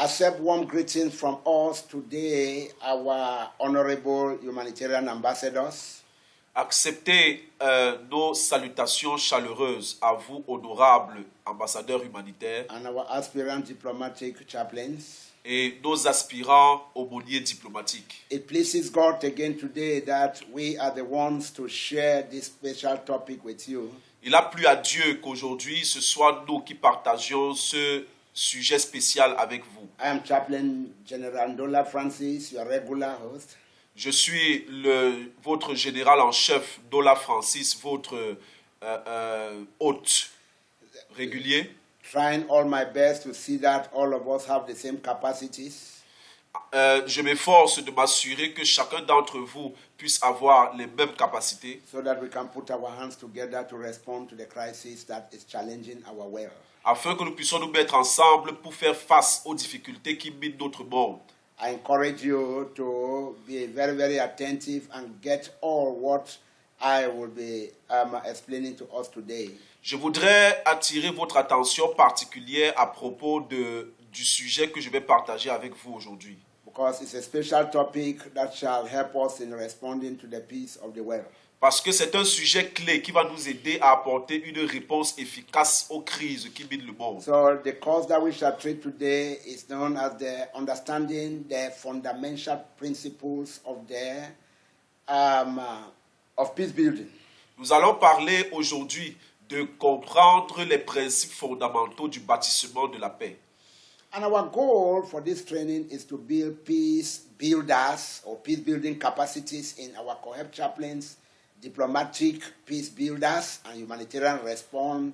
Accept warm greetings from us today, our honorable humanitarian ambassadors. Acceptez nos salutations chaleureuses à vous, honorables ambassadeurs humanitaires, And our aspirant diplomatic chaplains. et nos aspirants aumôniers diplomatiques. It pleases God again today that we are the ones to share this special topic with you. Il a plu à Dieu qu'aujourd'hui, ce soit nous qui partagions ce sujet spécial avec vous. I am Chaplain General Ndola Francis, your regular host. Je suis votre général en chef, Ndola Francis, votre hôte régulier. Trying all my best to see that all of us have the same capacities. Je m'efforce de m'assurer que chacun d'entre vous puisse avoir les mêmes capacités, So that we can put our hands together to respond to the crisis that is challenging our world. afin que nous puissions nous mettre ensemble pour faire face aux difficultés qui minent notre monde. I encourage you to be very, very attentive and get all what I will be explaining to us today. Je voudrais attirer votre attention particulière à propos du sujet que je vais partager avec vous aujourd'hui. Because it's a special topic that shall help us in responding to the peace of the world. Parce que c'est un sujet clé qui va nous aider à apporter une réponse efficace aux crises qui minent le monde. So the course that we shall treat today is known as the understanding the fundamental principles of of peace building. Nous allons parler aujourd'hui de comprendre les principes fondamentaux du bâtissement de la paix. And our goal for this training is to build peace builders or peace building capacities in our COHEP chaplains, diplomatic peace builders, and humanitarian response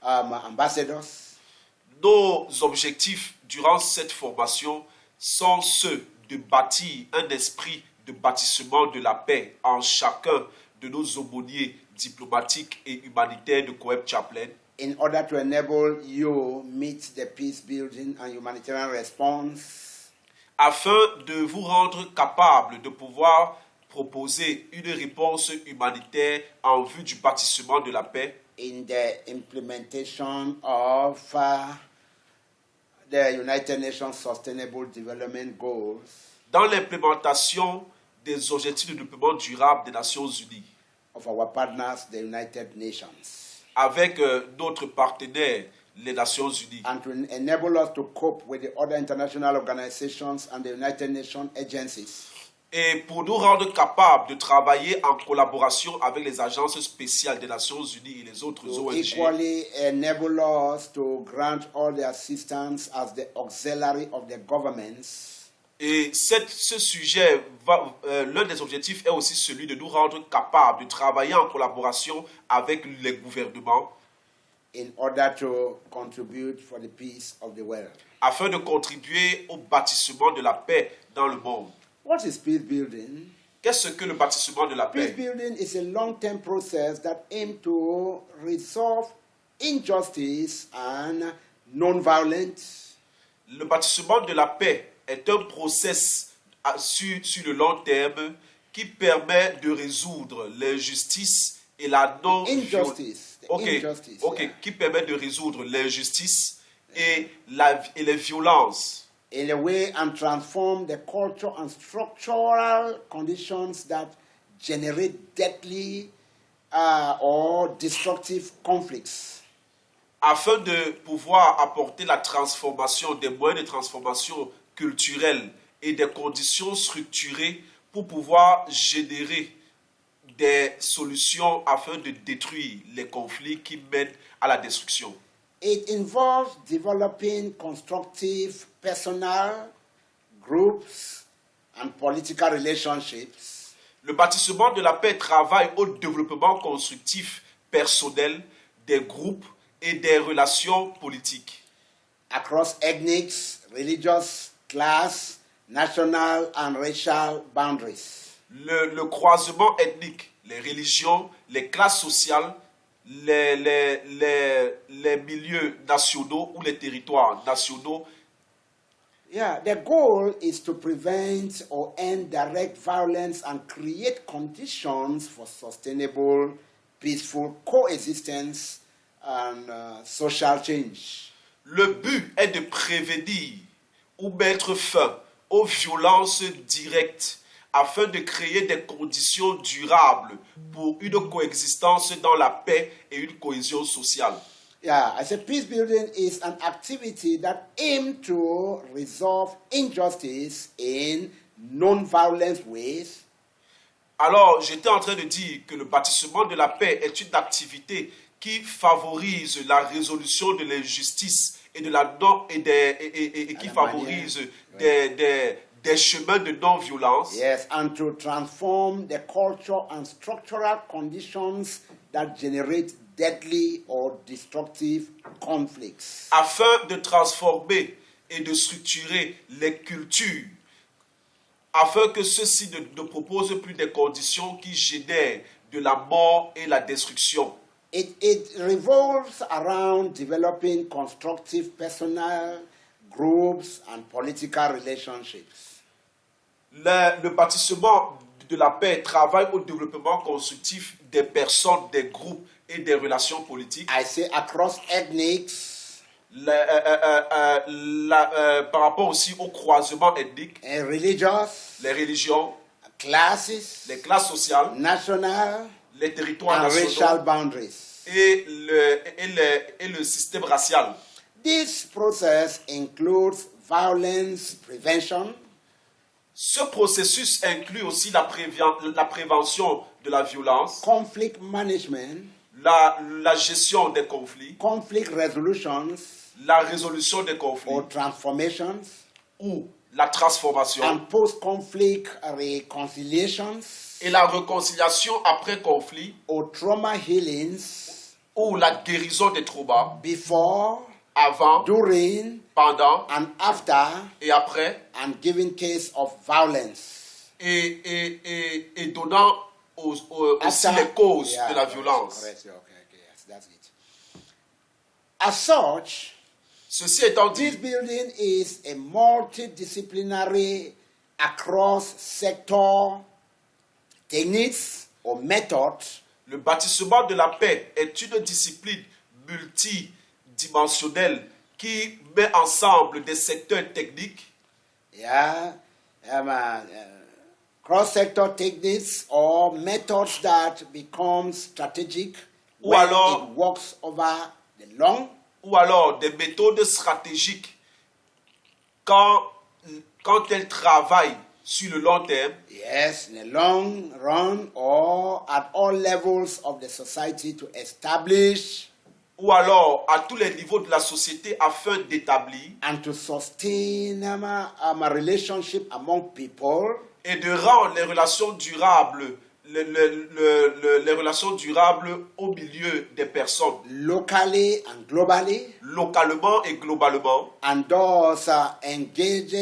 ambassadors. Nos objectifs durant cette formation sont ceux de bâtir un esprit de bâtissement de la paix en chacun de nos aumôniers diplomatiques et humanitaires de COHEP Chaplain, In order to enable you meet the peace building and humanitarian response afin de vous rendre capable de pouvoir proposer une réponse humanitaire en vue du bâtissement de la paix in the implementation of the United Nations Sustainable Development Goals dans l'implémentation des objectifs de développement durable des Nations Unies of our partners, the United Nations, avec notre partenaire, les Nations Unies, and to enable us to cope with the other international organizations and the United Nations agencies et pour nous rendre capables de travailler en collaboration avec les agences spéciales des Nations Unies et les autres to ONG, equally enable us to grant all the assistance as the auxiliary of the governments et ce sujet, l'un des objectifs est aussi celui de nous rendre capables de travailler en collaboration avec les gouvernements in order to contribute for the peace of the world. afin de contribuer au bâtissement de la paix dans le monde. What is peace building? Qu'est-ce que le bâtissement de la Peace paix? building is a long-term process that aims to resolve injustice and non-violence. Le bâtissement de la paix est un process sur le long terme qui permet de résoudre l'injustice et la non-violence. Injustice. The Ok, injustice. ok, Yeah. qui permet de résoudre l'injustice et les violences In a way, and transform the culture and structural conditions that generate deadly or destructive conflicts. afin de pouvoir apporter la transformation, des moyens de transformation culturelle et des conditions structurées pour pouvoir générer des solutions afin de détruire les conflits qui mènent à la destruction. It involves developing constructive personal, groups, and political relationships Le bâtissement de la paix travaille au développement constructif personnel des groupes et des relations politiques across ethnics, religious, class, national, and racial boundaries. le croisement ethnique, les religions, les classes sociales, les milieux nationaux ou les territoires nationaux. Yeah, the goal is to prevent or end direct violence and create conditions for sustainable, peaceful coexistence and social change. Le but est de prévenir pour mettre fin aux violences directes afin de créer des conditions durables pour une coexistence dans la paix et une cohésion sociale. Yeah, I said peace building is an activity that aims to resolve injustice in non-violent ways. Alors, j'étais en train de dire que le bâtissement de la paix est une activité qui favorise la résolution de l'injustice et de la non et qui favorise des chemins de non-violence. Yes, and to transform the culture and structural conditions that generate deadly or destructive conflicts. Afin de transformer et de structurer les cultures, afin que ceux-ci ne proposent plus des conditions qui génèrent de la mort et la destruction. It revolves around developing constructive personal, groups, and political relationships. Le bâtissement de la paix travaille au développement constructif des personnes, des groupes et des relations politiques. I say across ethnics, par rapport aussi au croisement ethnique, and religious, les religions, classes, les classes sociales, national, les territoires and racial nationaux boundaries. et le système racial. This process includes violence prevention, Ce processus inclut aussi la prévention de la violence, conflict management, la gestion des conflits, conflict resolutions, la résolution des conflits or transformations, ou la transformation and post-conflict reconciliations, et la réconciliation après conflit or trauma healings ou la guérison des traumas before, avant, during, pendant and after, et après and given case of violence. et donnant aussi After- les causes Yeah, de la violence. correct, okay, yes, that's it. As such, Ceci étant this dit, building is a multidisciplinary across sector techniques or methods le bâtissement de la paix est une discipline multidimensionnelle qui met ensemble des secteurs techniques, cross-sector techniques or methods that become strategic Ou when alors- it works over the long ou alors des méthodes stratégiques quand elles travaillent sur le long terme, yes, in the long run or at all levels of the society to establish ou alors à tous les niveaux de la société afin d'établir and to sustain a relationship among people et de rendre les relations durables, les relations durables au milieu des personnes, locally and globally, localement et globalement, and thus engage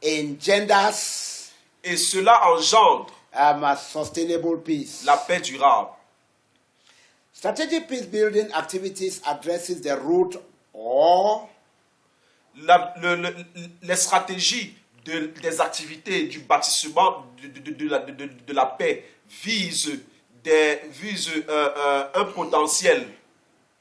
in genders et cela engendre a sustainable peace. la paix durable. Strategic peace building activities addresses the root or Les stratégies des activités du bâtissement de la paix visent un potentiel.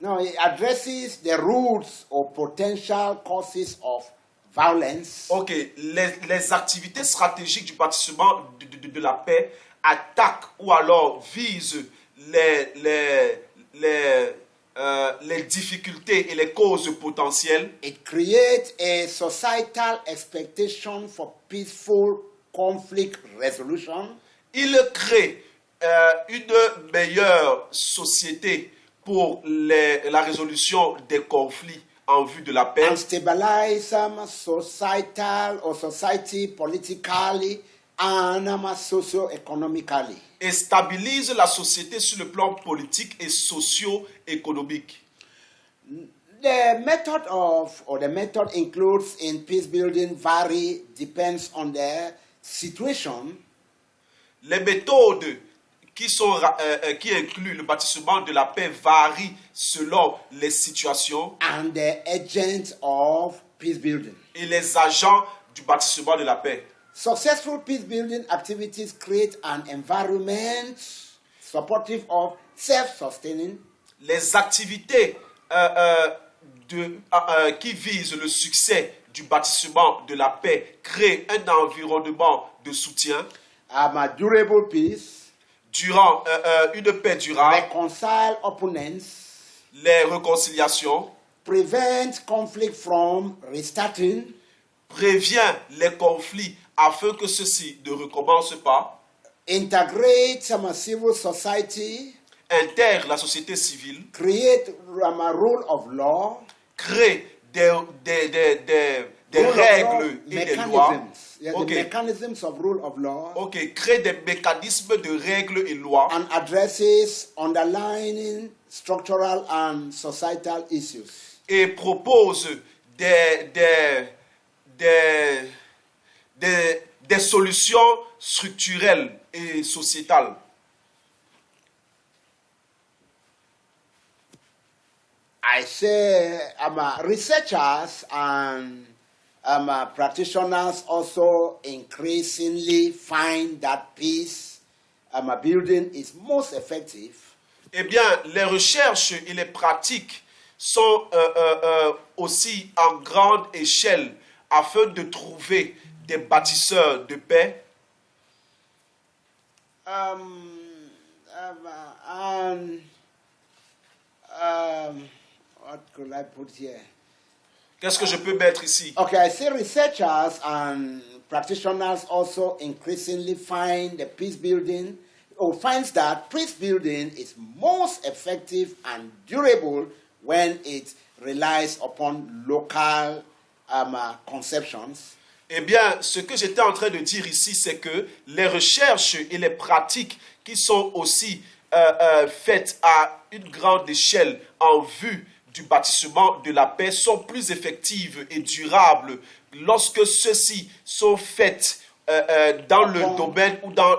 no, it addresses the roots or potential causes of violence Ok, les activités stratégiques du bâtissement de la paix attaquent ou alors visent les difficultés et les causes potentielles. It creates a societal expectation for peaceful conflict resolution Il crée une meilleure société pour la résolution des conflits en vue de la paix and stabilize societal or society politically and socio-economically. et stabilise la société sur le plan politique et socio-économique. The method includes in peace building vary depends on the situation Les méthodes qui incluent le bâtissement de la paix varient selon les situations and the agents of peace building. et les agents du bâtissement de la paix. Successful peace building activities create an environment supportive of self-sustaining, Les activités qui vise le succès du bâtiment de la paix, crée un environnement de soutien durable peace, durant une paix durable, reconcile opponents, les réconciliations, prevent conflict from restarting, prévient les conflits afin que ceux-ci ne recommencent pas, integrate civil society, intègre la société civile, create a rule of law, crée des règles et des lois. the Ok. mechanisms of rule of law, Ok, crée des mécanismes de règles et lois and addresses underlying structural and societal issues. et propose des solutions structurelles et sociétales. I say researchers and practitioners also increasingly find that peace building is most effective Eh bien, les recherches et les pratiques sont aussi en grande échelle afin de trouver des bâtisseurs de paix what could I put here? Qu'est-ce que je peux mettre ici? Okay, I say researchers and practitioners also increasingly find the peace building or finds that peace building is most effective and durable when it relies upon local conceptions. Eh bien, ce que j'étais en train de dire ici, c'est que les recherches et les pratiques qui sont aussi faites à une grande échelle en vue du bâtiment de la paix sont plus effectives et durables lorsque ceux-ci sont faites dans le domaine ou dans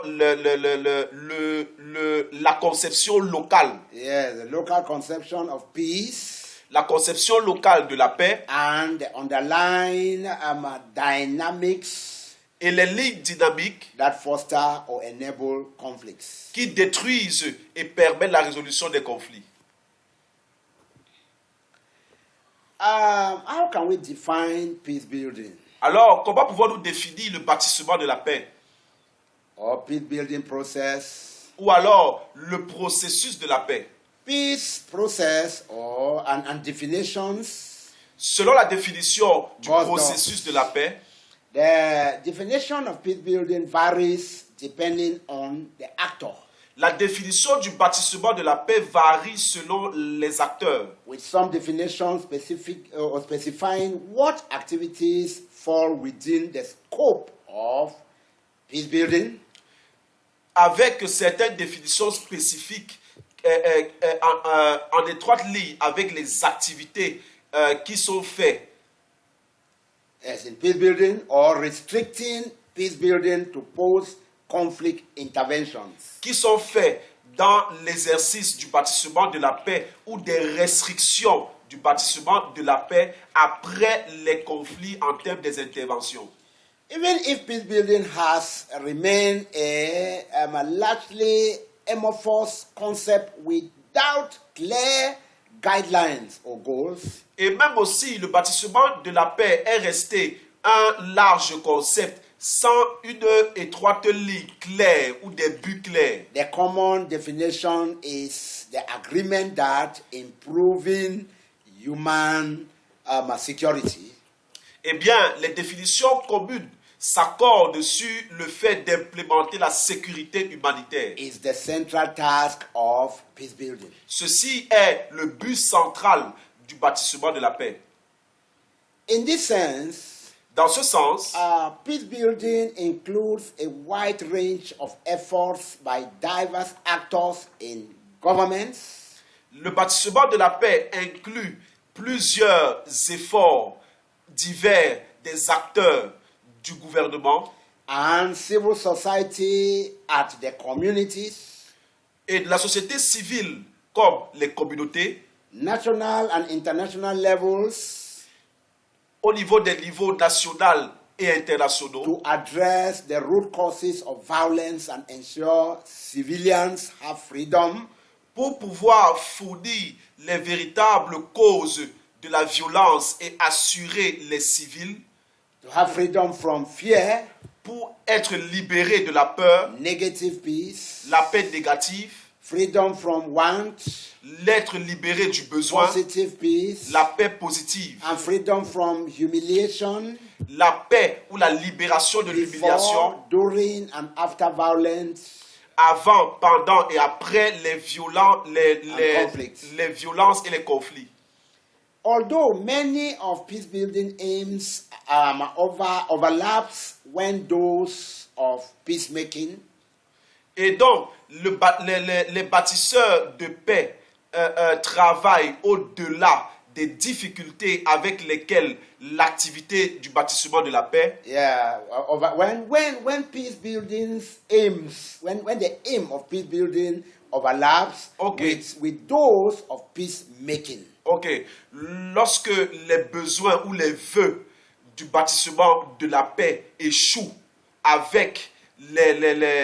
la conception locale. Yes, the local conception of peace La conception locale de la paix and the underlying dynamics et les lignes dynamiques that foster or enable conflicts. qui détruisent et permettent la résolution des conflits. How can we define peace building Alors, comment pouvons-nous définir le bâtiment de la paix? or peace building process? Ou alors le processus de la paix? Peace process and definitions. Selon la définition du Both processus de la paix, The definition of peace building varies depending on the actor, la définition du bâtiment de la paix varie selon les acteurs, with some definitions specific or specifying what activities fall within the scope of peace building, avec certaines définitions spécifiques en étroite ligne avec les activités qui sont faites as in peace building, or restricting peace building to post-conflict interventions. qui sont faits dans l'exercice du bâtiment de la paix ou des restrictions du bâtiment de la paix après les conflits en termes des interventions. Even if peace building has remained a largely amorphous concept without clear guidelines or goals, Et même aussi, le bâtiment de la paix est resté un large concept sans une étroite ligne claire ou des buts clairs. the common definition is the agreement that improving human security Eh bien, les définitions communes s'accordent sur le fait d'implémenter la sécurité humanitaire. is the central task of peace building. Ceci est le but central du bâtiment de la paix. In this sense, Dans ce sens, peace building includes a wide range of efforts by diverse actors in governments, le bâtiment de la paix inclut plusieurs efforts divers des acteurs du gouvernement and civil society at the communities, et de la société civile comme les communautés national and international levels, au niveau des niveaux national et internationaux to address the root causes of violence and ensure civilians have freedom pour pouvoir fournir les véritables causes de la violence et assurer les civils, to have freedom from fear, pour être libérés de la peur, negative peace, la paix négative, freedom from want, l'être libéré du besoin, positive peace, la paix positive, and freedom from humiliation, la paix ou la libération de l'humiliation, before, during, and after violence, avant, pendant et après les violences et les conflits. Although many of peace-building aims overlaps when those of peacemaking, Et donc, les bâtisseurs de paix travaillent au-delà des difficultés avec lesquelles l'activité du bâtissement de la paix, when peace building's aims, when the aim of peace building overlaps Okay. with those of peacemaking. ok, lorsque les besoins ou les vœux du bâtissement de la paix échouent avec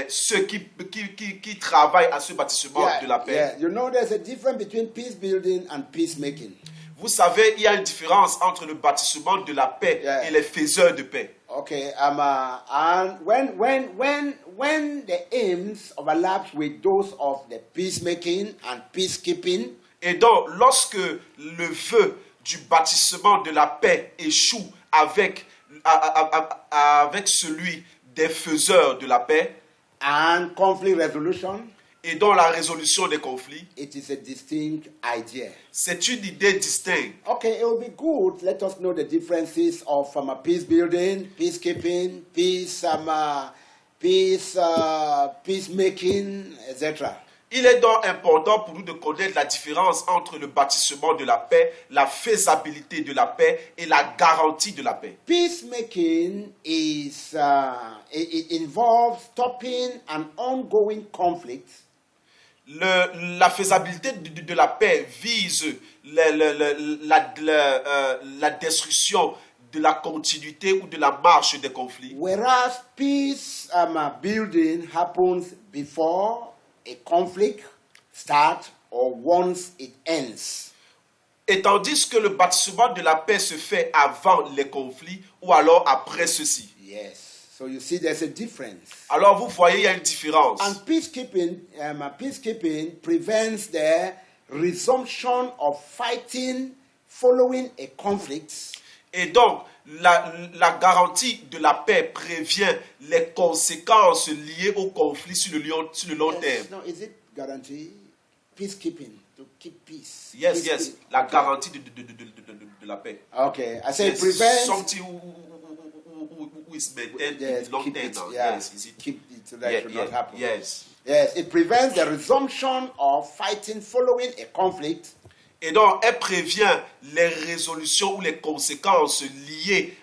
ceux qui travaillent à ce bâtissement de la paix. You know, there's a difference between peace building and peacemaking. Vous savez, il y a une différence entre le bâtissement de la paix et les faiseurs de paix. Okay, and when the aims overlaps with those of the peacemaking and peacekeeping, Et donc, lorsque le vœu du bâtissement de la paix échoue avec celui des faiseurs de la paix and conflict resolution, et dans la résolution des conflits, it is a distinct idea. c'est une idée distincte. Okay, it will be good. Let us know the differences of peace building, peacekeeping, peacemaking, etc. Il est donc important pour nous de connaître la différence entre le bâtissement de la paix, la faisabilité de la paix et la garantie de la paix. Peacemaking is it involves stopping an ongoing conflict. La faisabilité de la paix vise la destruction de la continuité ou de la marche des conflits. Whereas peace building happens before a conflict starts or once it ends. Et tandis que le bâtissement de la paix se fait avant les conflits ou alors après ceux-ci. Yes. So you see there's a difference. Alors vous voyez, il y a une différence. And peacekeeping prevents the resumption of fighting following a conflict. Et donc, la garantie de la paix prévient les conséquences liées au conflit sur le long terme. No, is it guarantee? Peacekeeping, to keep peace. Yes, Peacekeeping. la garantie de la paix. Okay, I say Yes, it prevents. something who is maintained in the long keep term it, now. yeah, Yes, is it? keep it so that it should not happen. Yes. Yes, it prevents the resumption of fighting following a conflict. Et donc, elle prévient les résolutions ou les conséquences liées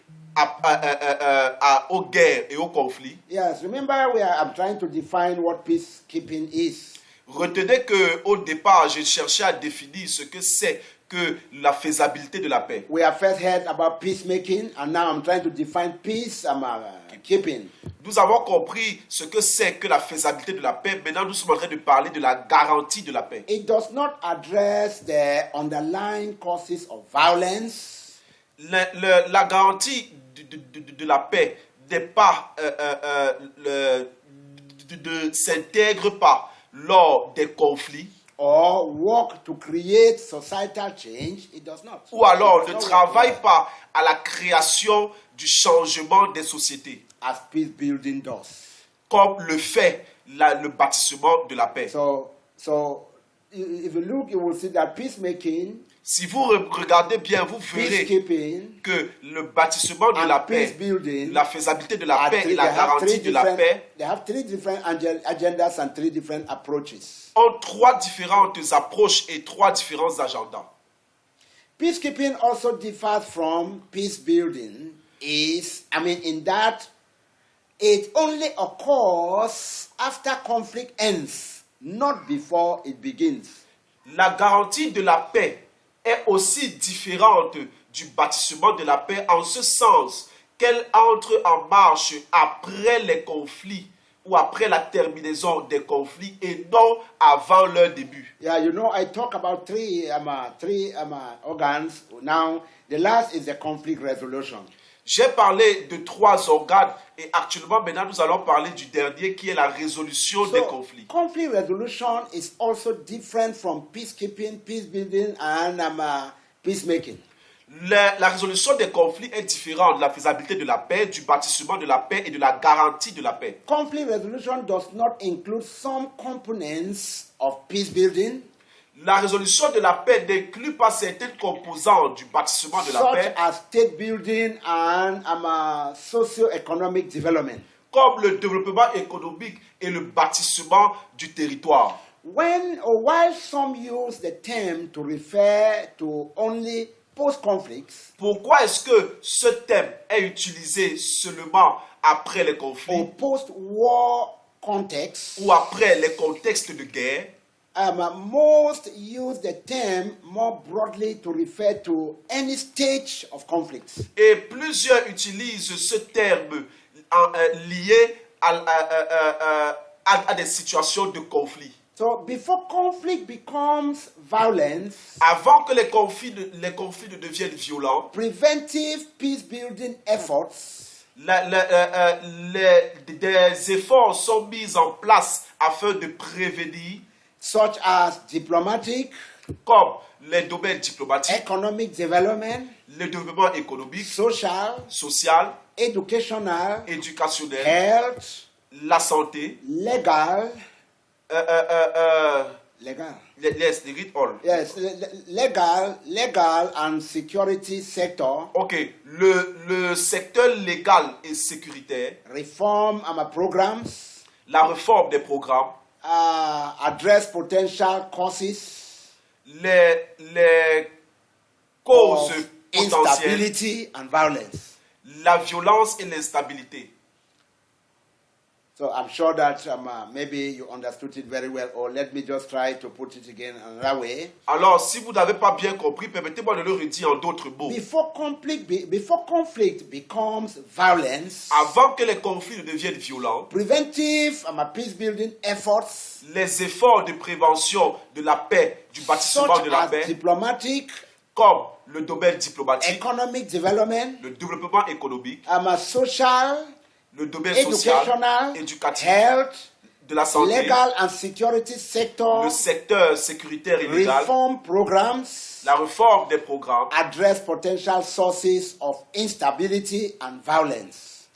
aux guerres et aux conflits. Yes, remember I'm trying to define what peacekeeping is. Retenez qu'au départ, j'ai cherché à définir ce que c'est que la faisabilité de la paix. We have first heard about peacemaking, and now I'm trying to define peacekeeping. Nous avons compris ce que c'est que la faisabilité de la paix. Maintenant, nous sommes en train de parler de la garantie de la paix. It does not address the underlying causes of violence. La garantie de la paix n'est pas ne s'intègre pas lors des conflits. Or work to create societal change. It does not. Ou alors It's ne not travaille work pas à la création du changement des sociétés, as peace building does. comme le fait le bâtissement de la paix. So if you look, you will see that peacemaking, Si vous regardez bien, vous verrez peacekeeping, que le bâtissement de and la peace paix, building la faisabilité de la are paix three- et la garantie de la paix they have three different agendas and three different approaches. ont trois différentes approches et trois différents agendas. Peacekeeping also differs from peace building in that it only occurs after conflict ends, not before it begins. La garantie de la paix est aussi différente du bâtissement de la paix en ce sens qu'elle entre en marche après les conflits ou après la terminaison des conflits et non avant leur début. Yeah, you know, I talk about three organs. Now, the last is the conflict resolution. J'ai parlé de 3 organes et actuellement, maintenant, nous allons parler du dernier qui est la résolution des conflits. Conflict resolution is also different from peacekeeping, peace building, and peacemaking. La résolution des conflits est différente de la faisabilité de la paix, du bâtissement de la paix et de la garantie de la paix. Conflict resolution does not include some components of peace building. La résolution de la paix n'inclut pas certaines composantes du bâtissement de la Such paix, as state building and socio-economic development. comme le développement économique et le bâtissement du territoire. While some use the term to refer to only post-conflicts Pourquoi est-ce que ce thème est utilisé seulement après les conflits or post-war context, ou après les contextes de guerre? most use the term more broadly to refer to any stage of conflict. Et plusieurs utilisent ce terme lié à des situations de conflit. So before conflict becomes violence, Avant que les conflits ne deviennent violents, preventive peace-building efforts des efforts sont mis en place afin de prévenir, such as diplomatic, comme les domaines diplomatiques, economic development, le développement économique, social, social, educational, éducationnel, health, la santé, legal, yes, they read all. yes, legal and security sector, Ok, le secteur légal et sécuritaire, reform programs, la réforme des programmes, address potential causes les causes of potentielles, instability and violence. la violence et l'instabilité. So I'm sure that maybe you understood it very well, or let me just try to put it again another way. Alors, si vous n'avez pas bien compris, permettez-moi de le redire en d'autres mots. Before conflict becomes violence, Avant que les conflits ne deviennent violents, preventive peace-building efforts, les efforts de prévention de la paix, du bâtissement such de la as paix, diplomatic, comme le domaine diplomatique, economic development, le développement économique, social, le domaine social, educational, éducatif, health, de la santé, legal and security sector, le secteur sécuritaire et légal, reform programs, la réforme des programmes, address potential sources of instability and violence.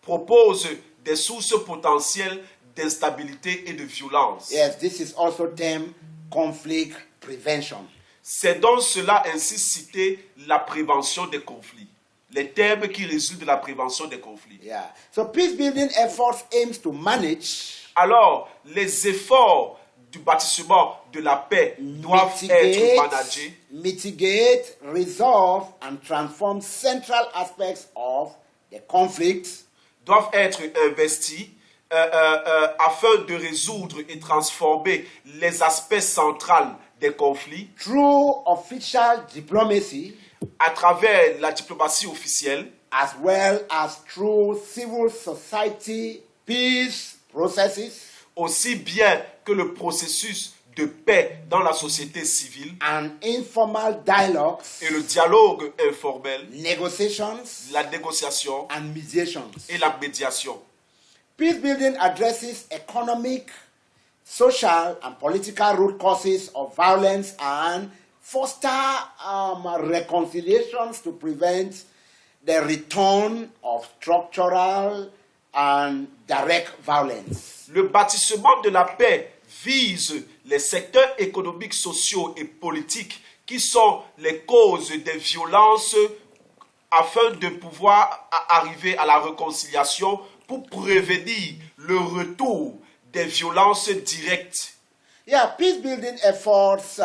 propose des sources potentielles d'instabilité et de violence. Yes, this is also termed conflict prevention. C'est dans cela ainsi cité la prévention des conflits. Les termes qui résultent de la prévention des conflits. Yeah. So peace building efforts aims to manage, Alors, les efforts du bâtissement de la paix doivent être managés, mitigate, resolve, and transform central aspects of the conflict doivent être investis afin de résoudre et transformer les aspects centraux des conflits through official diplomacy à travers la diplomatie officielle, as well as through civil society peace processes aussi bien que le processus de paix dans la société civile and informal dialogues, et le dialogue informel, negotiations, la négociation and mediations. et la médiation. Peace building addresses economic, social, and political root causes of violence and foster reconciliations to prevent the return of structural and direct violence. Le bâtissement de la paix vise les secteurs économiques, sociaux et politiques qui sont les causes des violences afin de pouvoir arriver à la réconciliation pour prévenir le retour des violences directes. Yeah, peace building efforts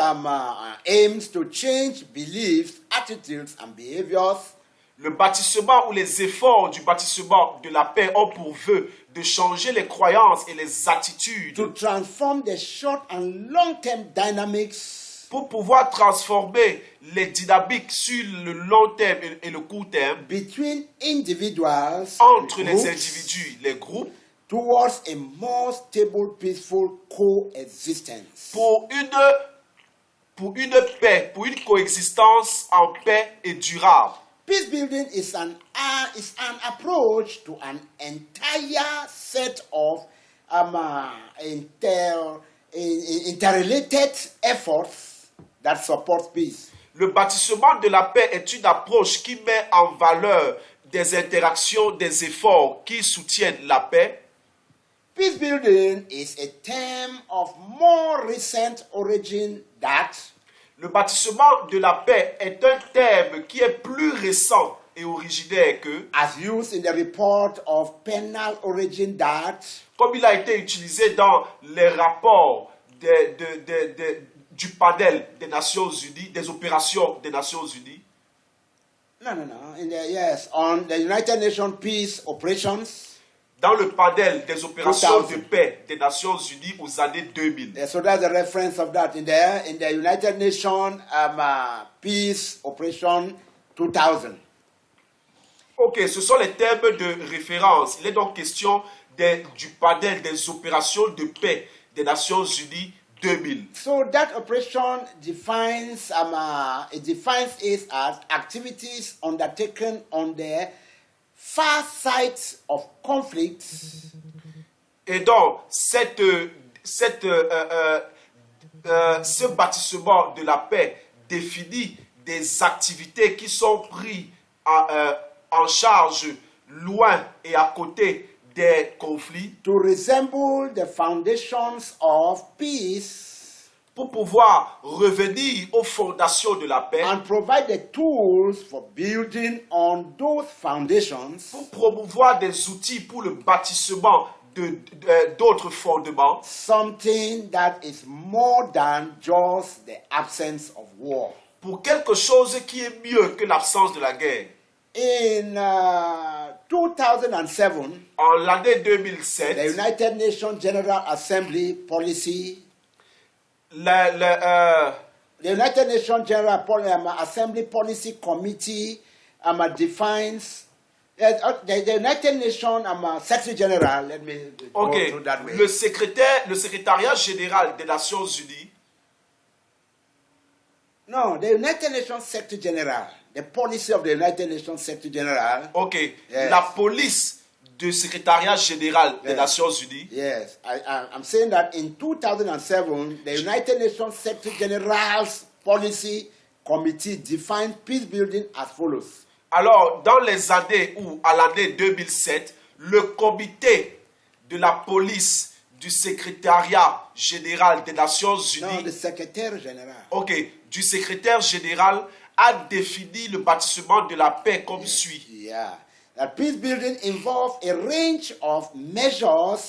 aims to change beliefs, attitudes, and behaviors. Le bâtissement ou les efforts du bâtissement de la paix ont pour vœu de changer les croyances et les attitudes To transform the short and long-term dynamics pour pouvoir transformer les dynamiques sur le long terme et le court terme between individuals, entre les groups, individus, les groupes towards a more stable, peaceful coexistence. pour une paix, pour une coexistence en paix et durable. Peace building is an approach to an entire set of interrelated efforts that support peace. Le bâtissement de la paix est une approche qui met en valeur des interactions, des efforts qui soutiennent la paix. Peace building is a term of more recent origin that Le bâtissement de la paix est un terme qui est plus récent et originaire que, as used in the report of penal origin that comme il a été utilisé dans les rapports du panel des Nations Unies, des opérations des Nations Unies, on the United Nations peace operations. dans le panel des opérations 2000. de paix des Nations Unies aux années 2000. So that's the reference of that in the United Nations peace operation 2000. Ok, ce sont les termes de référence. Il est donc question du panel des opérations de paix des Nations Unies 2000. So that operation defines it as activities undertaken on the far sides of conflicts Et donc, ce bâtissement de la paix définit des activités qui sont prises en charge loin et à côté des conflits to resemble the foundations of peace pour pouvoir revenir aux fondations de la paix, and provide the tools for building on those foundations pour promouvoir des outils pour le bâtissement d'autres fondements, something that is more than just the absence of war. pour quelque chose qui est mieux que l'absence de la guerre. In 2007, En l'année the 2007, United Nations General Assembly policy, le the United Nations General Assembly Policy Committee defines the United Nations Secretary General. Let me go through that way. le secrétariat général des Nations Unies, No, the United Nations Secretary General, the policy of the United Nations Secretary General. yes. La police du secrétariat général des Yes. Nations Unies, Yes, I'm saying that in 2007, the United Nations Secretary General's Policy Committee defined peace building as follows. alors dans les années ou à l'année 2007, le comité de la police du secrétariat général des Nations No, Unies, the Secretary General. du secrétaire général a défini le bâtissement de la paix comme suit. Yeah. That peace building involves a range of measures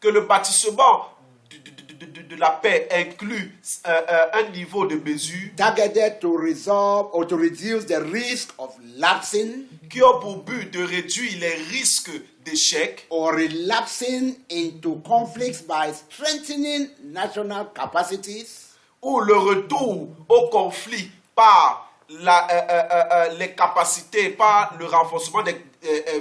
Que le bâtissement de la paix inclut un niveau de mesure targeted to resolve or to reduce the risk of lapsing qui ont pour but de réduire les risques d'échec or relapsing into conflicts by strengthening national capacities ou le retour au conflit par les capacités, par le renforcement des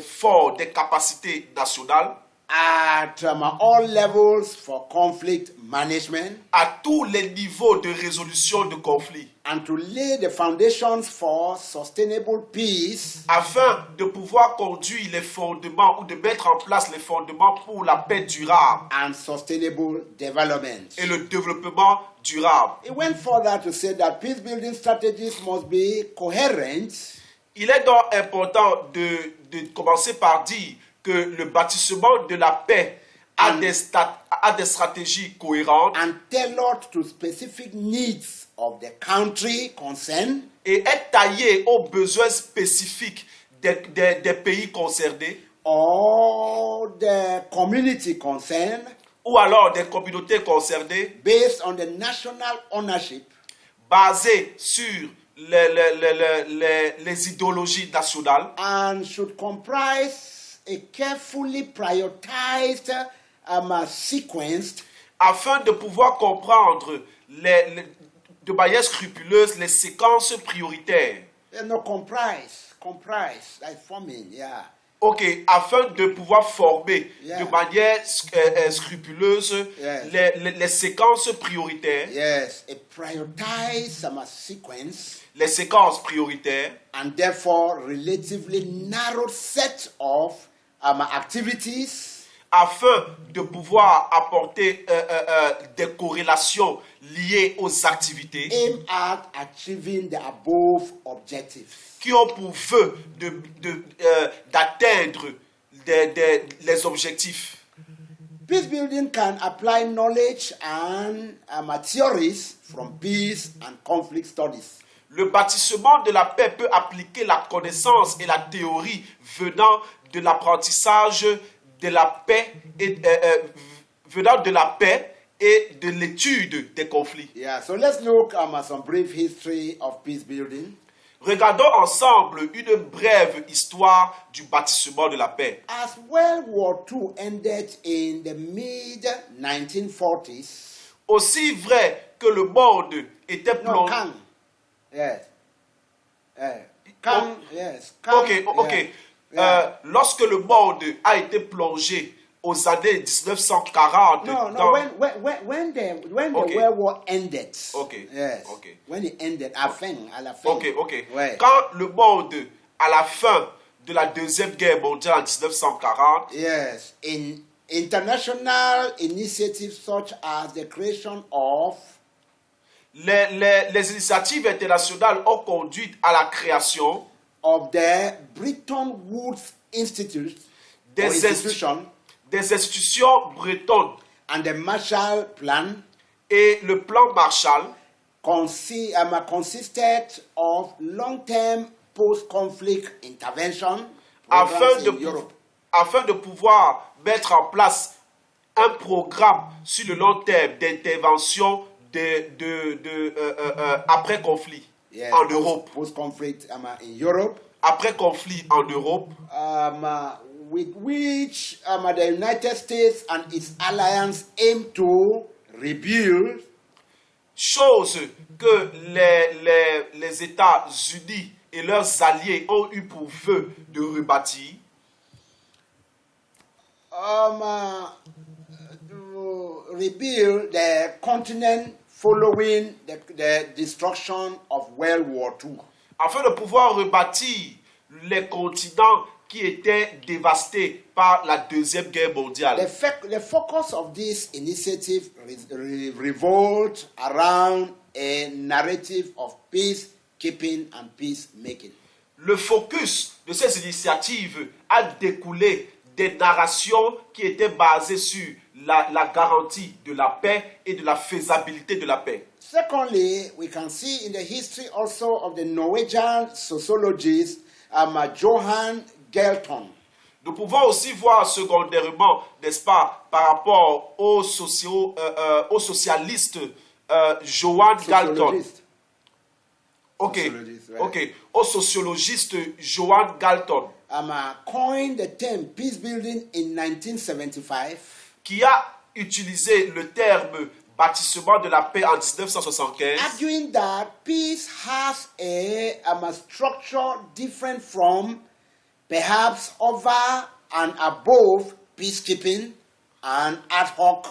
forts des capacités nationales at all levels for conflict management à tous les niveaux de résolution de conflits and to lay the foundations for sustainable peace afin de pouvoir conduire les fondements ou de mettre en place les fondements pour la paix durable and sustainable development. et le développement durable. It went further to say that peace building strategies must be coherent Il est donc important de commencer par dire que le bâtissement de la paix a des stratégies cohérentes and tailored to specific needs of the country concerned et est taillé aux besoins spécifiques des pays concernés or the community concerned ou alors des communautés concernées based on the national ownership basées sur les idéologies nationales and should comprise a carefully prioritized sequenced afin de pouvoir comprendre de manière scrupuleuse les séquences prioritaires. no comprise like forming Ok, afin de pouvoir former Yeah. de manière scrupuleuse Yeah. les séquences prioritaires, Yes, a prioritized sequence les séquences prioritaires, and therefore relatively narrow set of activities afin de pouvoir apporter des corrélations liées aux activités aimed at achieving the above objectives. qui ont pour vœu d'atteindre les objectifs. Peace building can apply knowledge and theories from peace and conflict studies. Le bâtissement de la paix peut appliquer la connaissance et la théorie venant de l'apprentissage de la paix et venant de la paix et de l'étude des conflits. Yeah, so let's look at some brief history of peace building. Regardons ensemble une brève histoire du bâtissement de la paix. As World War II ended in the mid-1940s, Aussi vrai que le monde était no, plongé. Kang, yes, Kang, yes, Kang, Ok. yeah, yeah. Lorsque le monde a été plongé aux années 1940 No, dans... when the Okay. World War ended, Okay. yes, Okay. when it ended, à la fin, Ok. ouais. Quand le monde, à la fin de la Deuxième Guerre mondiale en 1940, Yes, in international initiatives such as the creation of les initiatives internationales ont conduit à la création the Bretton Woods Institute or des institution institutions bretonnes and the Marshall Plan et le plan Marshall consisted of long-term post-conflict intervention afin programs de, in Europe. afin de pouvoir mettre en place un programme sur le long terme d'intervention après conflit Yes, en Europe. post-conflict in Europe, Après conflit en Europe, with which the United States and its alliance aim to rebuild chose que les États-Unis et leurs alliés ont eu pour vœu de rebâtir, rebuild the continent following the destruction of World War II. afin de pouvoir rebâtir les continents qui étaient dévastés par la Deuxième Guerre mondiale. The focus of this initiative revolved around a narrative of peacekeeping and peacemaking. Le focus de ces initiatives a découlé des narrations qui étaient basées sur la garantie de la paix et de la faisabilité de la paix. Secondly, we can see in the history also of the Norwegian sociologist Johan Galton. Nous pouvons aussi voir secondairement, n'est-ce pas, par rapport au socialiste Johan Galton. Ok, Sociologist, right. ok, au sociologiste Johan Galton, Coined the term peace building in 1975. qui a utilisé le terme bâtissement de la paix en 1975, Arguing that peace has a structure different from, perhaps over and above peacekeeping and ad hoc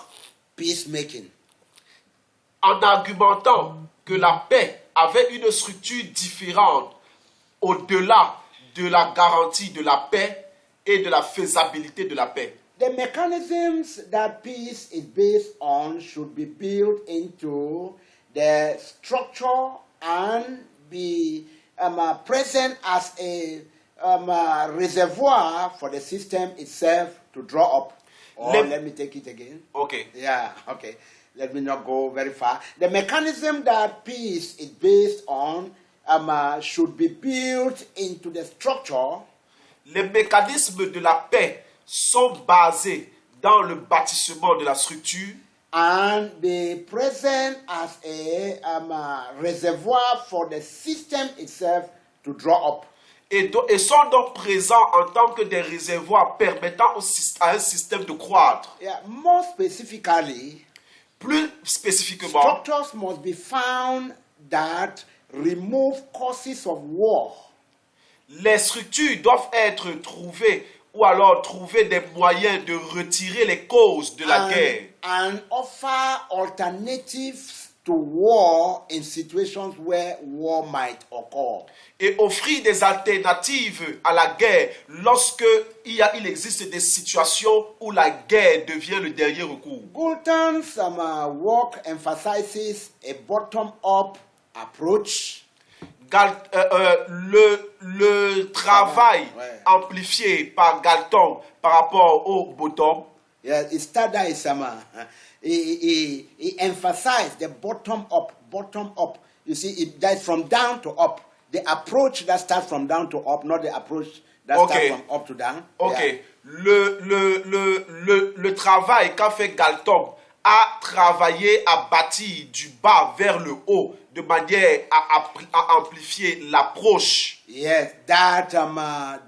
peacemaking. en argumentant que la paix avait une structure différente au-delà de la garantie de la paix et de la faisabilité de la paix. The mechanisms that peace is based on should be built into the structure and be present as a reservoir for the system itself to draw up. Or let me take it again. Ok. Yeah, okay. Let me not go very far. The mechanism that peace is based on should be built into the structure. Les mécanismes de la paix sont basés dans le bâtissement de la structure And be present as a reservoir for the system itself to draw up. et sont donc présents en tant que des réservoirs permettant à un système de croître. Yeah, more specifically, Plus spécifiquement, structures must be found that remove causes of war. les structures doivent être trouvées ou alors trouver des moyens de retirer les causes de la guerre and offer alternatives to war in situations where war might occur. et offrir des alternatives à la guerre lorsque il existe des situations où la guerre devient le dernier recours. Galton's work emphasizes a bottom-up approach. Le travail Ouais. amplifié par Galton par rapport au bottom, Yeah, it started he emphasized the bottom-up. You see, that's from down to up. The approach that starts from down to up, not the approach that Okay. starts from up to down. ok, Yeah. le travail qu'a fait Galton a travaillé à bâtir du bas vers le haut de manière à amplifier l'approche Yes, that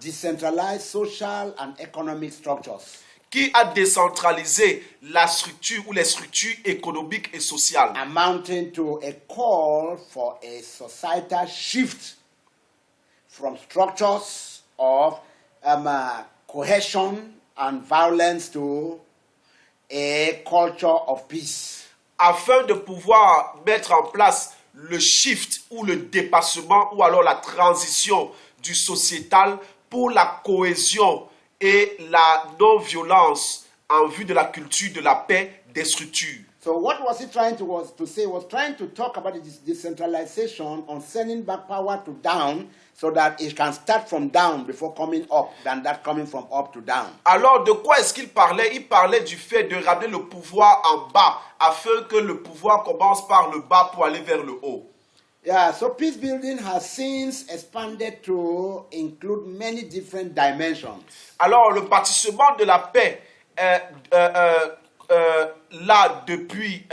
decentralized social and economic structures qui a décentralisé la structure ou les structures économiques et sociales, amounting to a call for a societal shift from structures of cohesion and violence to a culture of peace. afin de pouvoir mettre en place le shift ou le dépassement ou alors la transition du sociétal pour la cohésion et la non-violence en vue de la culture de la paix des structures. So what was he trying to say? He was trying to talk about the decentralization on sending back power to down so that it can start from down before coming up than that coming from up to down. Alors, de quoi est-ce qu'il parlait? Il parlait du fait de ramener le pouvoir en bas afin que le pouvoir commence par le bas pour aller vers le haut. Yeah, so peace building has since expanded to include many different dimensions. Alors, le bâtissement de la paix là depuis,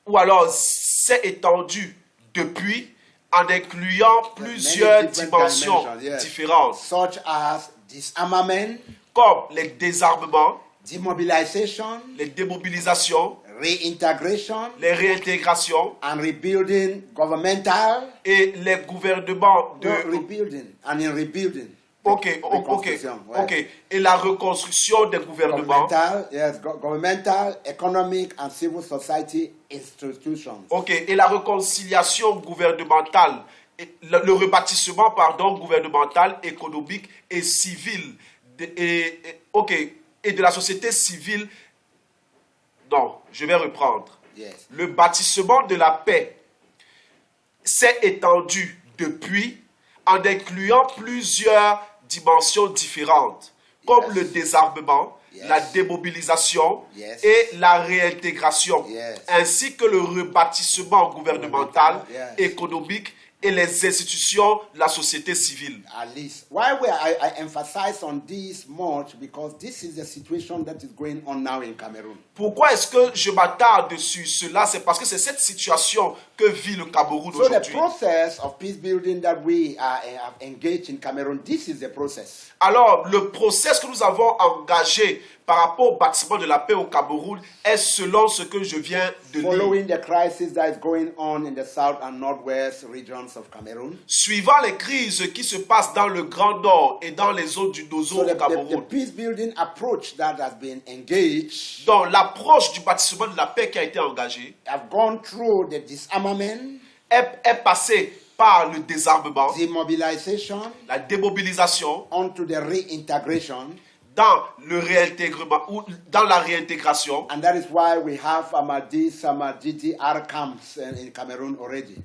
ou alors s'est étendu depuis en incluant plusieurs Many different dimensions dimensions, yes. différentes, Such as disarmament, comme les désarmements, demobilization, les démobilisations, reintegration, les réintégrations and rebuilding governmental. et les gouvernements de... No, rebuilding and in rebuilding. Ok. Reconstruction, ouais. Ok. Et la reconstruction des gouvernements. Governmental, yes, governmental, economic, and civil society institutions. Ok. Et la réconciliation gouvernementale, le rebâtissement, pardon, gouvernemental, économique et civil. Et de la société civile. Non, je vais reprendre. Yes. Le bâtissement de la paix s'est étendu depuis en incluant plusieurs dimensions différentes, comme Yes. le désarmement, Yes. la démobilisation Yes. et la réintégration, Yes. ainsi que le rebâtissement gouvernemental, Yes. économique et les institutions de la société civile. At least. Why I emphasize on this much? Because this is the situation that is going on now in Cameroon. Pourquoi est-ce que je m'attarde sur cela? C'est parce que c'est cette situation que vit le Cameroun So the aujourd'hui. process of peace building that we are engaged in Cameroon, this is the process. Alors, le process que nous avons engagé par rapport au bâtiment de la paix au Cameroun est selon ce que je viens de lire. Following the crisis that is going on in the south and northwest regions of Cameroon. Suivant les crises qui se passent dans le Grand Nord et dans les zones du Dozo So au the Cameroun. peace building approach that has been engaged Donc, l'approche du bâtiment de la paix qui a été engagée have gone through the disarmament, est passée par le désarmement, demobilization, la démobilisation, onto the reintegration. dans le réintégrement ou dans la réintégration. And that is why we have these DDR camps in Cameroon already.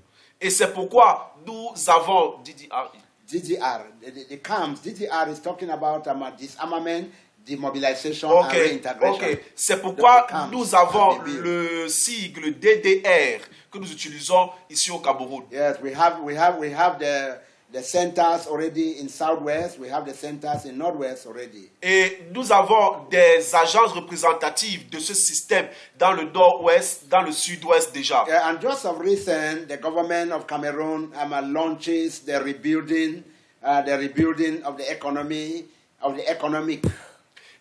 Et c'est pourquoi nous avons DDR, the camps, DDR is talking about disarmament, demobilization, and Ok, reintegration. ok. C'est pourquoi The camps nous avons have been built. le sigle DDR que nous utilisons ici au Cameroun. Yes, we have the centers already in southwest. We have the centers in northwest already. Et nous avons des agences représentatives de ce système dans le nord-ouest, dans le sud-ouest déjà. And just of recent, the government of Cameroon launches the rebuilding of the economy, of the economic.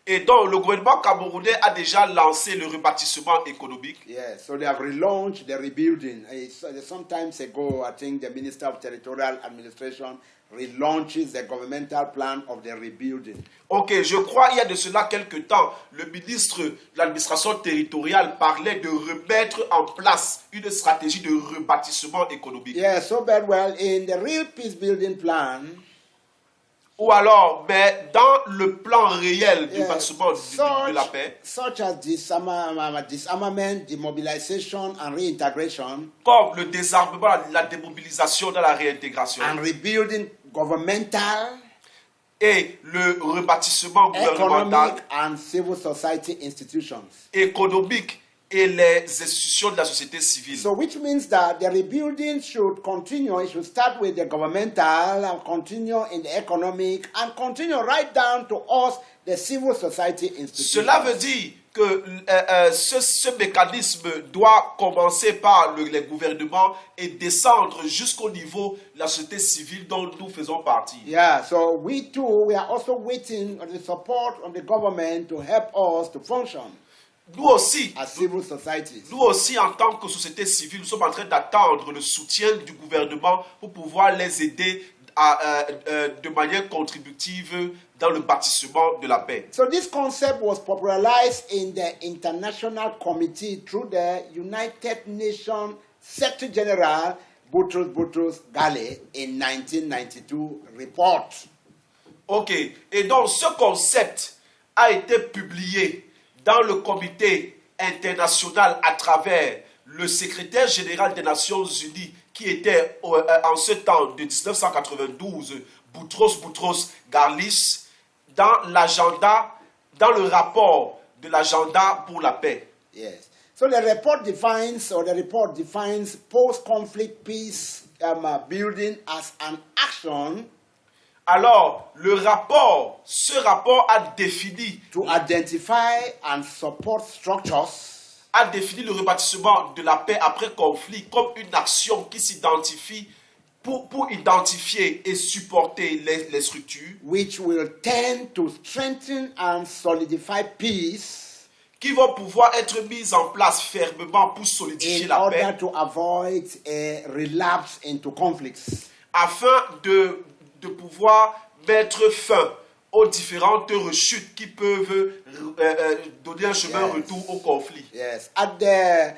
Et donc, le gouvernement camerounais a déjà lancé le rebâtissement économique. Yeah, so they have relaunched the rebuilding. Sometimes ago, I think the Minister of Territorial Administration relaunches the governmental plan of the rebuilding. Ok, je crois il y a de cela quelques temps, le ministre de l'administration territoriale parlait de remettre en place une stratégie de rebâtissement économique. Yeah, so bad. Well, in the real peace building plan, Ou alors, mais dans le plan réel du bâtiment de la paix, such as disarmament, demobilization, and reintegration, comme le désarmement, la démobilisation dans la réintégration, and rebuilding governmental, et le rebâtissement gouvernemental, economic, and civil society institutions. économique et les institutions de la société civile. So which means that the rebuilding should continue. It should start with the governmental and continue in the economic and continue right down to us, the civil society institutions. Cela veut dire que ce mécanisme doit commencer par les gouvernements et descendre jusqu'au niveau de la société civile dont nous faisons partie. Yeah, so we too, we are also waiting on the support of the government to help us to function Nous aussi, as civil societies. nous aussi, en tant que société civile, nous sommes en train d'attendre le soutien du gouvernement pour pouvoir les aider de manière contributive dans le bâtissement de la paix. So this concept was popularized in the International Committee through the United Nations Secretary General Boutros Ghali in 1992 report. Ok, et donc ce concept a été publié dans le comité international à travers le secrétaire général des Nations Unies qui était en ce temps de 1992, Boutros Ghali, dans l'agenda, dans le rapport de l'agenda pour la paix. Yes. So the report defines post-conflict peace building as an action Alors, ce rapport a défini to identify and support structures a défini le rebâtissement de la paix après conflit comme une action qui s'identifie pour identifier et supporter les structures which will tend to strengthen and solidify peace qui vont pouvoir être mises en place fermement pour solidifier in la order paix to avoid a relapse into conflicts. afin de pouvoir mettre fin aux différentes rechutes qui peuvent donner un chemin retour au conflit. Yes. At the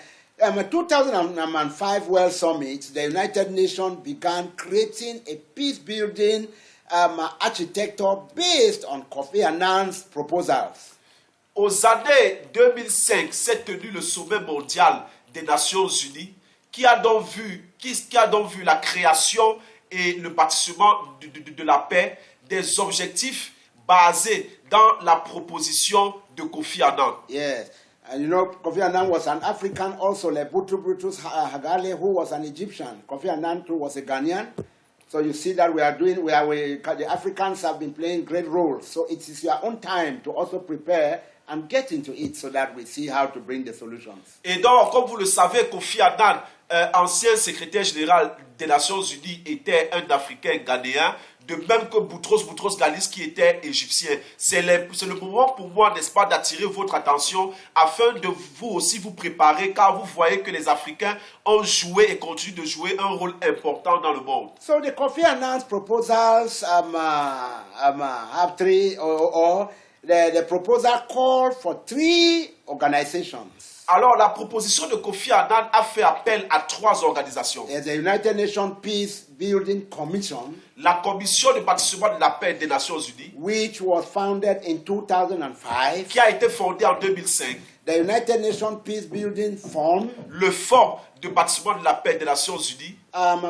2005 World Summit, the United Nations began creating a peace-building architecture based on Kofi Annan's proposals. Aux années 2005, s'est tenu le sommet mondial des Nations Unies qui a donc vu la création et le bâtissement de la paix, des objectifs basés dans la proposition de Kofi Annan. Yes. And you know, Kofi Annan was an African also, like Boutros Ghali, who was an Egyptian. Kofi Annan too was a Ghanaian. So you see that the Africans have been playing great roles. So it is your own time to also prepare and get into it so that we see how to bring the solutions. Et donc, comme vous le savez, Kofi Annan, ancien secrétaire général des Nations Unies, était un Africain ghanéen, de même que Boutros Ghali qui était égyptien. C'est le moment pour moi, n'est-ce pas, d'attirer votre attention afin de vous aussi vous préparer, car vous voyez que les Africains ont joué et continuent de jouer un rôle important dans le monde. So the Kofi Annan's proposals have three, the proposal called for 3 organizations. Alors, la proposition de Kofi Annan a fait appel à 3 organisations. There's the United Nations Peace Building Commission, La Commission de bâtissement de la paix des Nations Unies, which was founded in 2005. qui a été fondée en 2005. The United Nations Peace Building Fund, Le Fonds de bâtissement de la paix des Nations Unies,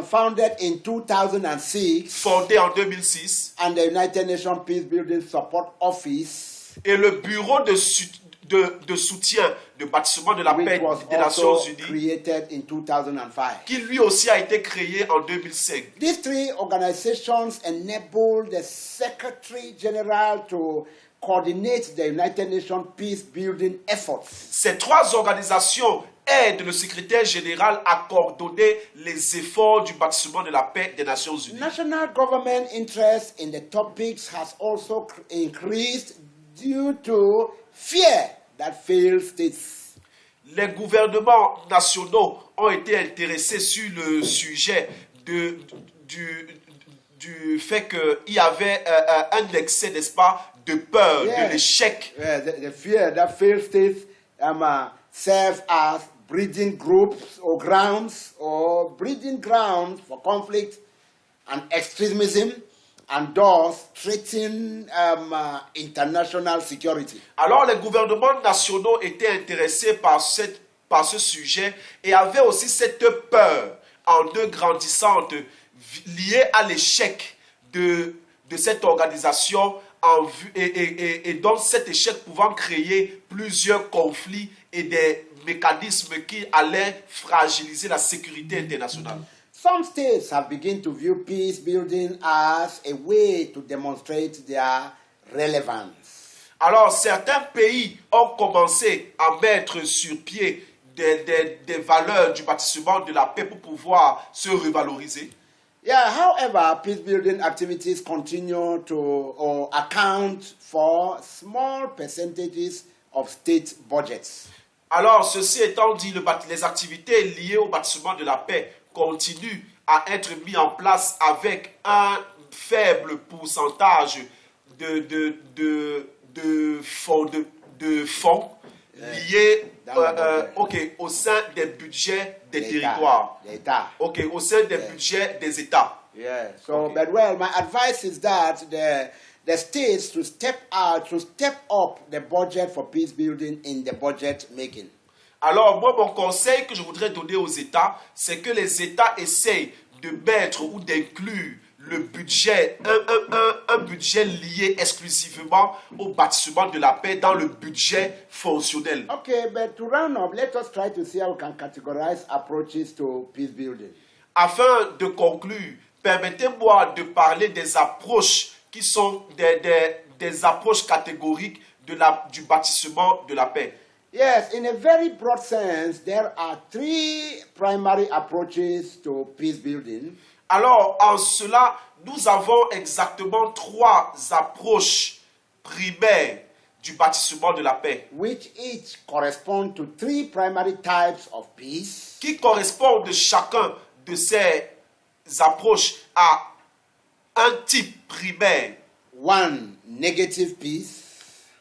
founded in 2006. fondé en 2006. And the United Nations Peace Building Support Office, Et le Bureau de soutien de bâtissement de la which paix was des Nations also Unies, created in 2005. qui lui aussi a été créé en 2005. These 3 organizations enable the Secretary General to coordinate the United Nations peace building efforts. Ces 3 organisations aident le secrétaire général à coordonner les efforts du bâtissement de la paix des Nations Unies. National government interest in the topics has also increased due to fear that failed states. Les gouvernements nationaux ont été intéressés sur le sujet du fait qu'il y avait un excès, n'est-ce pas, de peur, Yeah. de l'échec. Yeah, the fear that failed states serve as breeding groups or grounds for conflict and extremism, and thus threaten international security. Alors les gouvernements nationaux étaient intéressés par ce sujet et avaient aussi cette peur en eux grandissante liée à l'échec de cette organisation et donc cet échec pouvant créer plusieurs conflits et des mécanismes qui allaient fragiliser la sécurité internationale. Some states have begun to view peace building as a way to demonstrate their relevance. Alors certains pays ont commencé à mettre sur pied des valeurs du bâtiment de la paix pour pouvoir se revaloriser. Yeah, however, peace building activities continue to account for small percentages of state budgets. Alors, ceci étant dit, les activités liées au bâtiment de la paix continuent à être mises en place avec un faible pourcentage de fonds liés au sein des budgets des territoires. Au sein des budgets des États. Yeah. So, but well, my advice is that the states to step up the budget for peace building in the budget making. Alors, moi, mon conseil que je voudrais donner aux États, c'est que les États essayent de mettre ou d'inclure le budget, un budget lié exclusivement au bâtiment de la paix dans le budget fonctionnel. Okay, but to round up, let us try to see how we can categorize approaches to peace building. Afin de conclure, permettez-moi de parler des approches qui sont des approches catégoriques du bâtiment de la paix. Yes, in a very broad sense, there are three primary approaches to peace building. Alors, en cela, nous avons exactement trois approches primaires du bâtiment de la paix, Which each correspond to three primary types of peace. qui correspondent chacun de ces approches à un type primaire. One, negative peace.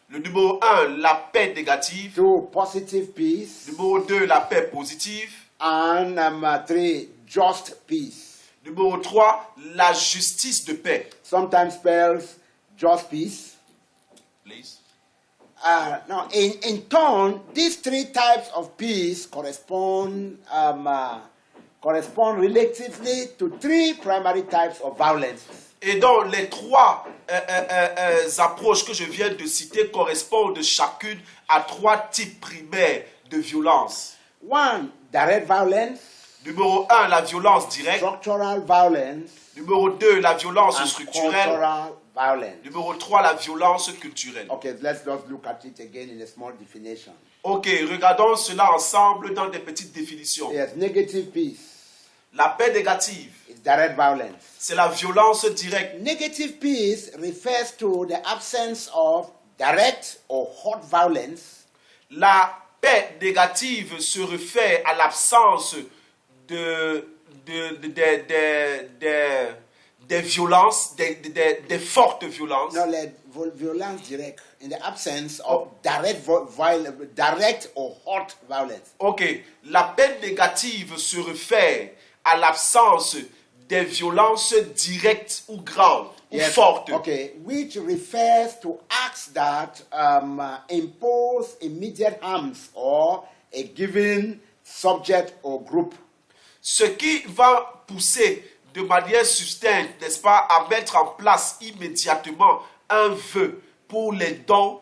Le numéro 1, la paix négative. Two, positive peace. Numéro 2, la paix positive. And number three, just peace. Numéro 3, la justice de paix. Sometimes spells just peace. Please. Now, in turn, these three types of peace correspond relatively to three primary types of violence. Et donc, les trois approches que je viens de citer correspondent chacune à trois types primaires de violence. One, direct violence. Numéro 1, la violence directe. Structural violence. Numéro 2, la violence And structurelle. cultural violence. Numéro 3, la violence culturelle. Okay, let's just look at it again in a small definition. Ok, regardons cela ensemble dans des petites définitions. Yes, negative peace La paix négative, is direct violence. c'est la violence directe. Negative peace refers to the absence of direct or hot violence. La paix négative se réfère à l'absence des violences, des fortes violences. No, like violence direct, in the absence of direct or hot violence. Ok, la paix négative se réfère à l'absence des violences directes ou grandes ou fortes. Okay, which refers to acts that impose immediate harms or a given subject or group. Ce qui va pousser de manière succincte, n'est-ce pas, à mettre en place immédiatement un vœu pour les dons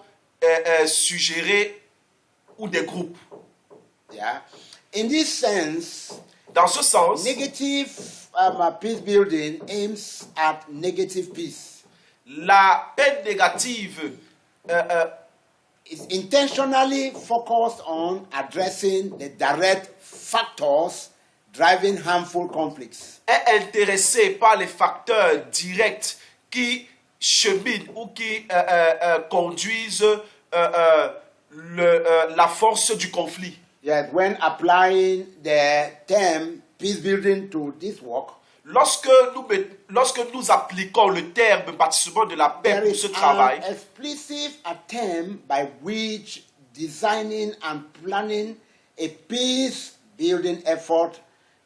suggérés ou des groupes. Yeah. In this sense, Dans ce sens, negative peace building aims at negative peace. la paix négative Is intentionally focused on addressing the direct factors driving harmful conflicts. est intéressée par les facteurs directs qui cheminent ou qui conduisent la force du conflit. Yes, when applying the term peace building to this work, Lorsque nous appliquons le terme bâtiment de la paix there pour is ce travail, an explicit attempt by which designing and planning a peace building effort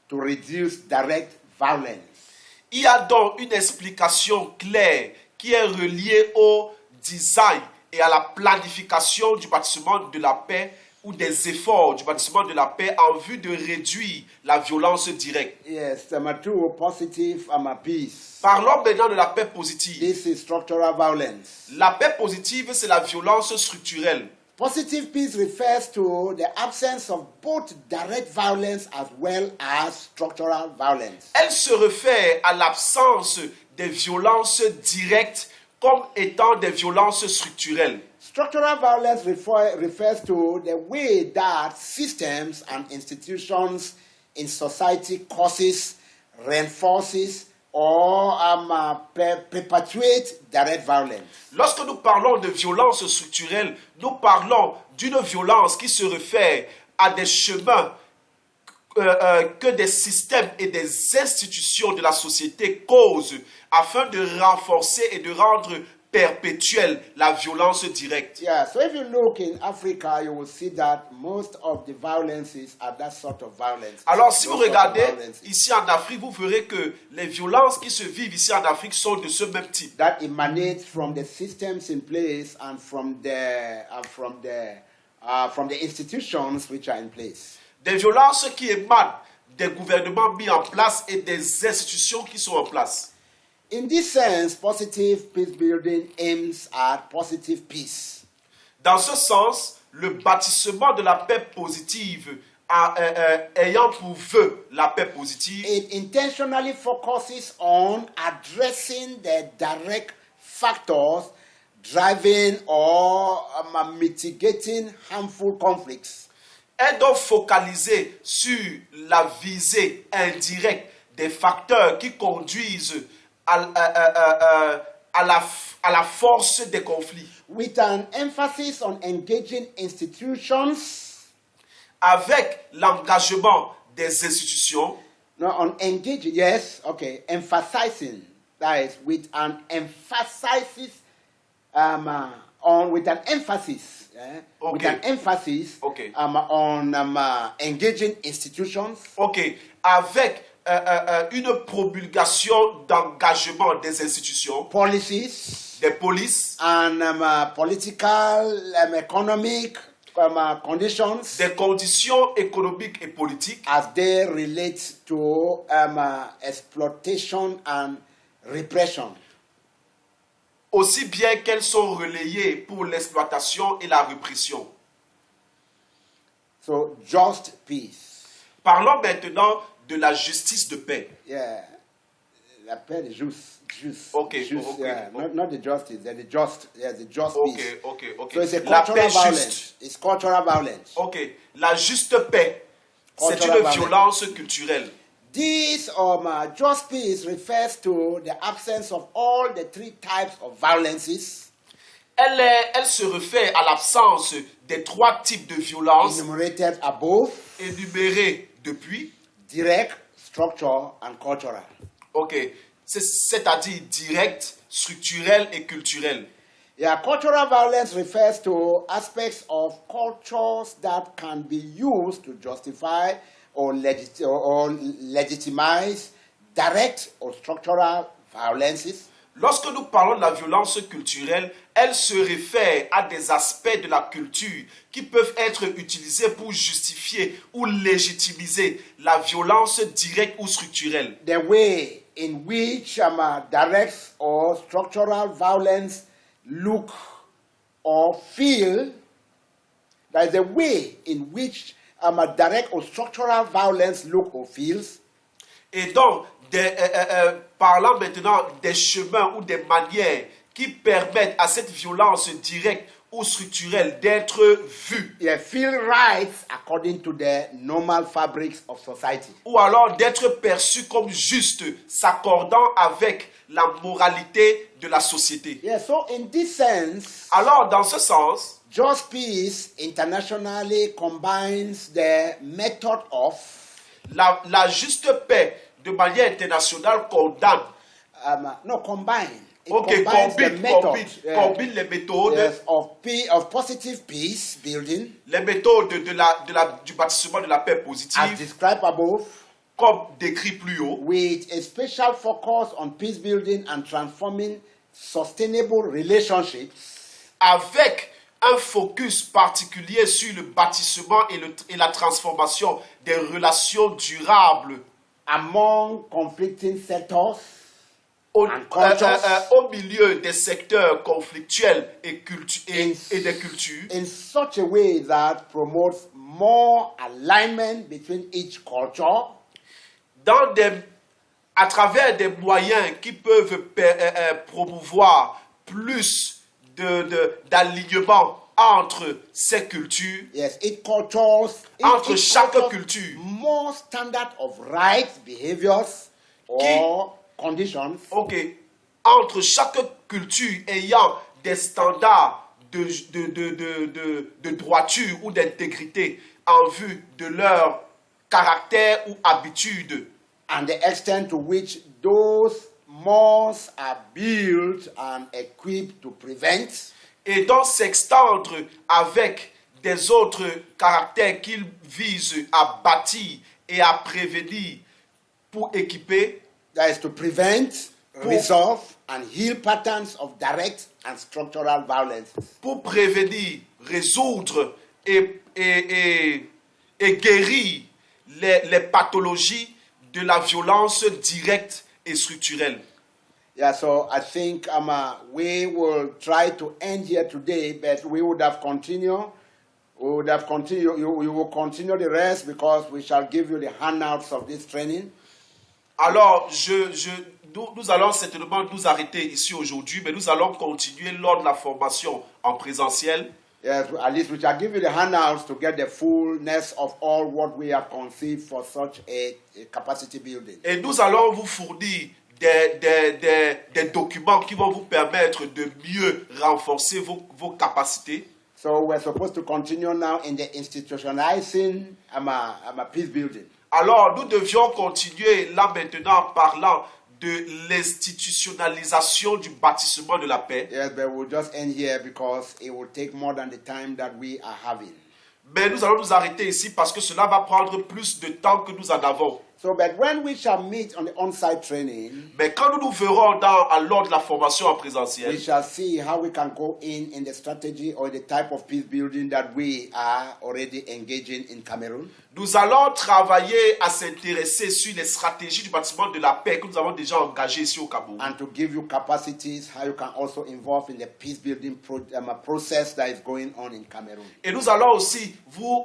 to reduce direct violence. il y a donc une explication claire qui est reliée au design et à la planification du bâtiment de la paix ou des efforts du bâtiment de la paix en vue de réduire la violence directe. Yes, number two, positive peace. Parlons maintenant de la paix positive. This is structural violence. La paix positive, c'est la violence structurelle. Positive peace refers to the absence of both direct violence as well as structural violence. Elle se réfère à l'absence des violences directes comme étant des violences structurelles. Structural violence refers to the way that systems and institutions in society causes, reinforces, or perpetuate direct violence. Lorsque nous parlons de violence structurelle, nous parlons d'une violence qui se réfère à des chemins que des systèmes et des institutions de la société causent afin de renforcer et de rendre perpétuelle la violence directe. Yeah, so if you look in Africa, you will see that most of the violences are that sort of violence. Alors, si vous Those sort of regardez violences ici en Afrique, vous verrez que les violences qui se vivent ici en Afrique sont de ce même type. that emanates from the systems in place and from the institutions which are in place. Des violences qui émanent des gouvernements mis en place et des institutions qui sont en place. In this sense, positive peace building aims at positive peace. Dans ce sens, le bâtissement de la paix positive ayant pour vœu la paix positive, It intentionally focuses on addressing the direct factors driving or mitigating harmful conflicts. est donc focalisé sur la visée indirecte des facteurs qui conduisent à la force des conflits, With an emphasis on engaging institutions, avec l'engagement des institutions, no, on engaging, yes, okay, emphasizing, that is, with an emphasis, with an emphasis, with Okay. an emphasis Okay. on engaging institutions, avec une promulgation d'engagement des institutions, policies, des polices, and political, economic conditions des conditions économiques et politiques as they relate to exploitation and repression. aussi bien qu'elles sont relayées pour l'exploitation et la répression. So, just peace. Parlons maintenant de la justice de paix. Yeah. La paix de juste. Okay, Just, okay, yeah. okay. Not the justice, the just, yeah, the just peace. Ok. So it's a La cultural paix violence. juste. It's cultural violence. Ok. La juste paix, c'est Cultural une violence. violence culturelle. This just peace refers to the absence of all the three types of violences Elle se réfère à l'absence des trois types de violences enumerated above, énumérés depuis. direct, structural, and cultural. Ok. C'est-à-dire direct, structurel et culturel. Yeah, cultural violence refers to aspects of cultures that can be used to justify or legitimize direct or structural violences. Lorsque nous parlons de la violence culturelle, elle se réfère à des aspects de la culture qui peuvent être utilisés pour justifier ou légitimiser la violence directe ou structurelle. The way in which direct or structural violence look or feel, that is the way in which direct or structural violence look or feels. Et donc, parlant maintenant des chemins ou des manières qui permettent à cette violence directe ou structurelle d'être vu, Yeah, feel rights according to the normal fabrics of society. ou alors d'être perçu comme juste, s'accordant avec la moralité de la société. Yeah, so in this sense, Alors, dans ce sens, Just Peace internationally combines the method of la juste paix, de manière internationale, condamne. combine. It Ok, combines the method, combine les méthodes, yes, of positive peace building, les méthodes du bâtissement de la paix as positive, described above, comme décrit plus haut, with a special focus on peace building and transforming sustainable relationships avec un focus particulier sur le bâtissement et la transformation des relations durables among conflicting sectors au, and cultures au milieu des secteurs conflictuels et des cultures, in such a way that promotes more alignment between each culture à travers des moyens qui peuvent promouvoir plus d'alignement entre ces cultures, yes, each cultures entre each chaque culture culture. more standard of rights, behaviors or conditions Ok, entre chaque culture ayant des standards de droiture ou d'intégrité en vue de leur caractère ou habitude, and the extent to which those mosques are built and equipped to prevent et donc s'extendre avec des autres caractères qu'ils visent à bâtir et à prévenir pour équiper, that is to prevent, resolve and heal patterns of direct and structural violence. pour prévenir, résoudre et guérir les pathologies de la violence directe et structurelle. Yeah, so I think we will try to end here today, but we would have continued. We would have continued. You will continue the rest because we shall give you the handouts of this training. Alors, nous allons certainement nous arrêter ici aujourd'hui, mais nous allons continuer lors de la formation en présentiel. Yes, at least we shall give you the handouts to get the fullness of all what we have conceived for such a capacity building. Et nous allons vous fournir des documents qui vont vous permettre de mieux renforcer vos capacités. So we're supposed to continue now in the institutionalizing peace building. Alors, nous devions continuer là maintenant en parlant de l'institutionnalisation du bâtissement de la paix. Yes, but we'll just end here because it will take more than the time that we are having. Mais nous allons nous arrêter ici parce que cela va prendre plus de temps que nous en avons. So, but when we shall meet on the on-site training, Mais quand nous nous verrons lors de la formation en présentiel, we shall see how we can go in the strategy or the type of peace building that we are already engaging in Cameroon. nous allons travailler à s'intéresser sur les stratégies du bâtiment de la paix que nous avons déjà engagées ici au Cameroun. And to give you capacities, how you can also involve in the peace building process that is going on in Cameroon. Et nous allons aussi vous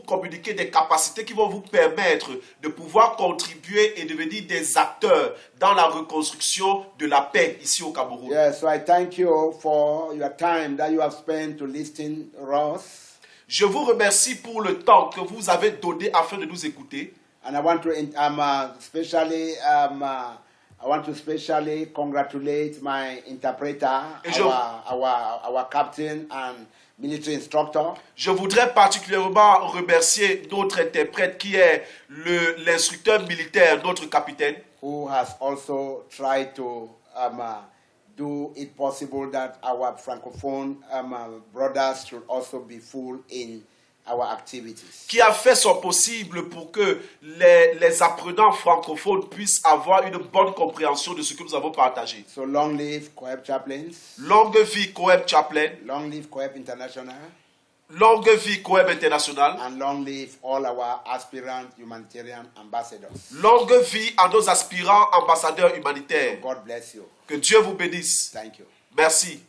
communiquer des capacités qui vont vous permettre de pouvoir contribuer et devenir des acteurs dans la reconstruction de la paix ici au Cameroun. Yeah, so I thank you for your time that you have spent to listen to us. Je vous remercie pour le temps que vous avez donné afin de nous écouter. And I want to especially congratulate my interpreter, our captain and military instructor. Je voudrais particulièrement remercier notre interprète qui est l'instructeur militaire, notre capitaine, who has also tried to do it possible that our francophone brothers should also be full in our activities. qui a fait son possible pour que les apprenants francophones puissent avoir une bonne compréhension de ce que nous avons partagé. So long live Coeb Chaplains, Longue vie Coeb Chaplain, long live Coeb International, longue vie Coeb International, and long live all our aspirant humanitarian ambassadors. longue vie à nos aspirants ambassadeurs humanitaires. God bless you. Que Dieu vous bénisse. Thank you. Merci.